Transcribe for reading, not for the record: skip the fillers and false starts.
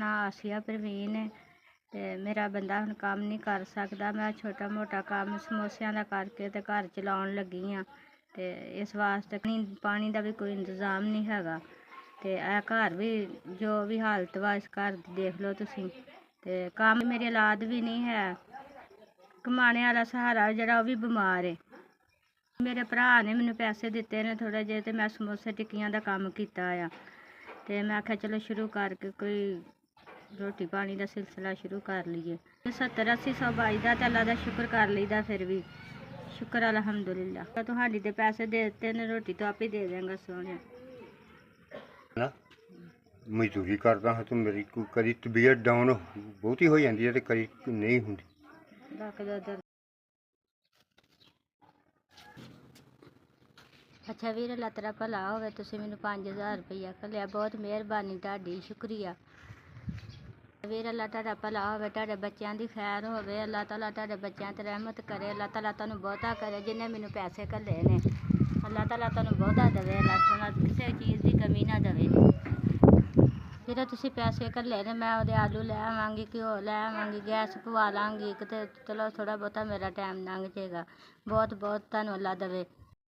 ਨਾਂ ਆਸੀਆ ਪ੍ਰਵੀਨ ਹੈ ਅਤੇ ਮੇਰਾ ਬੰਦਾ ਹੁਣ ਕੰਮ ਨਹੀਂ ਕਰ ਸਕਦਾ। ਮੈਂ ਛੋਟਾ ਮੋਟਾ ਕੰਮ ਸਮੋਸਿਆਂ ਦਾ ਕਰਕੇ ਅਤੇ ਘਰ ਚਲਾਉਣ ਲੱਗੀ ਹਾਂ। ਅਤੇ ਇਸ ਵਾਸਤੇ ਪਾਣੀ ਦਾ ਵੀ ਕੋਈ ਇੰਤਜ਼ਾਮ ਨਹੀਂ ਹੈਗਾ। ਅਤੇ ਇਹ ਘਰ ਵੀ ਜੋ ਵੀ ਹਾਲਤ ਵਾ ਇਸ ਘਰ ਦੀ ਦੇਖ ਲਓ ਤੁਸੀਂ। ਅਤੇ ਕੰਮ ਮੇਰੀ ਔਲਾਦ ਵੀ ਨਹੀਂ ਹੈ। ਕਮਾਉਣੇ ਵਾਲਾ ਸਹਾਰਾ ਜਿਹੜਾ ਉਹ ਵੀ ਬਿਮਾਰ ਹੈ। ਮੇਰੇ ਭਰਾ ਨੇ ਮੈਨੂੰ ਪੈਸੇ ਦਿੱਤੇ ਨੇ ਥੋੜ੍ਹੇ ਜਿਹੇ, ਅਤੇ ਮੈਂ ਸਮੋਸੇ ਟਿੱਕੀਆਂ ਦਾ ਕੰਮ ਕੀਤਾ ਆ। ਅਤੇ ਮੈਂ ਆਖਿਆ ਚਲੋ ਸ਼ੁਰੂ ਕਰਕੇ ਕੋਈ ਰੋਟੀ ਪਾਣੀ ਦਾ ਸਿਲਸਿਲਾ ਸ਼ੁਰੂ ਕਰ ਲਈਏ। 70-80 ਵੱਜਦਾ ਤਾਂ ਅੱਲਾ ਦਾ ਸ਼ੁਕਰ ਕਰ ਲਈਦਾ। ਫਿਰ ਵੀ ਸ਼ੁਕਰ ਅਲਹਮਦੁਲਿਲਾ। ਤੁਹਾਡੀ ਦੇ ਪੈਸੇ ਦੇ ਦਿੱਤੇ ਨੇ, ਰੋਟੀ ਤਾਂ ਆਪ ਹੀ ਦੇ ਦੇਂਗਾ ਸੋਹਣਿਆ। ਮਜ਼ਦੂਰੀ ਕਰਦਾ ਹਾਂ ਤਾਂ ਮੇਰੀ ਕਦੀ ਤਬੀਅਤ ਡਾਊਨ ਬਹੁਤੀ ਹੋ ਜਾਂਦੀ ਹੈ ਅਤੇ ਕਦੀ ਨਹੀਂ ਹੁੰਦੀ। ਅੱਛਾ ਵੀਰ, ਅੱਲਾ ਤੇਰਾ ਭਲਾ ਹੋਵੇ। ਤੁਸੀਂ ਮੈਨੂੰ 5000 ਰੁਪਈਆ ਘੱਲਿਆ, ਬਹੁਤ ਮਿਹਰਬਾਨੀ ਤੁਹਾਡੀ, ਸ਼ੁਕਰੀਆ ਵੀਰ। ਅੱਲਾ ਤੁਹਾਡਾ ਭਲਾ ਹੋਵੇ, ਤੁਹਾਡੇ ਬੱਚਿਆਂ ਦੀ ਖੈਰ ਹੋਵੇ। ਅੱਲਾ ਤਾਲਾ ਤੁਹਾਡੇ ਬੱਚਿਆਂ 'ਤੇ ਰਹਿਮਤ ਕਰੇ। ਅੱਲਾ ਤਾਲਾ ਤੁਹਾਨੂੰ ਬਹੁਤਾ ਕਰੇ। ਜਿਹਨੇ ਮੈਨੂੰ ਪੈਸੇ ਘੱਲੇ ਨੇ, ਅੱਲਾ ਤਾਲਾ ਤੁਹਾਨੂੰ ਬਹੁਤਾ ਦੇਵੇ। ਅੱਲਾ ਤਾਲਾ ਕਿਸੇ ਚੀਜ਼ ਦੀ ਕਮੀ ਨਾ ਦੇਵੇ। ਵੀਰੇ ਤੁਸੀਂ ਪੈਸੇ ਘੱਲੇ ਨੇ, ਮੈਂ ਉਹਦੇ ਆਲੂ ਲੈ ਆਵਾਂਗੀ, ਘਿਓ ਲੈ ਆਵਾਂਗੀ, ਗੈਸ ਪਵਾ ਲਾਂਗੀ ਕਿਤੇ। ਚਲੋ ਥੋੜ੍ਹਾ ਬਹੁਤਾ ਮੇਰਾ ਟਾਈਮ ਲੰਘ ਜਾਏਗਾ। ਬਹੁਤ ਬਹੁਤ ਤੁਹਾਨੂੰ ਅੱਲਾ ਦੇਵੇ।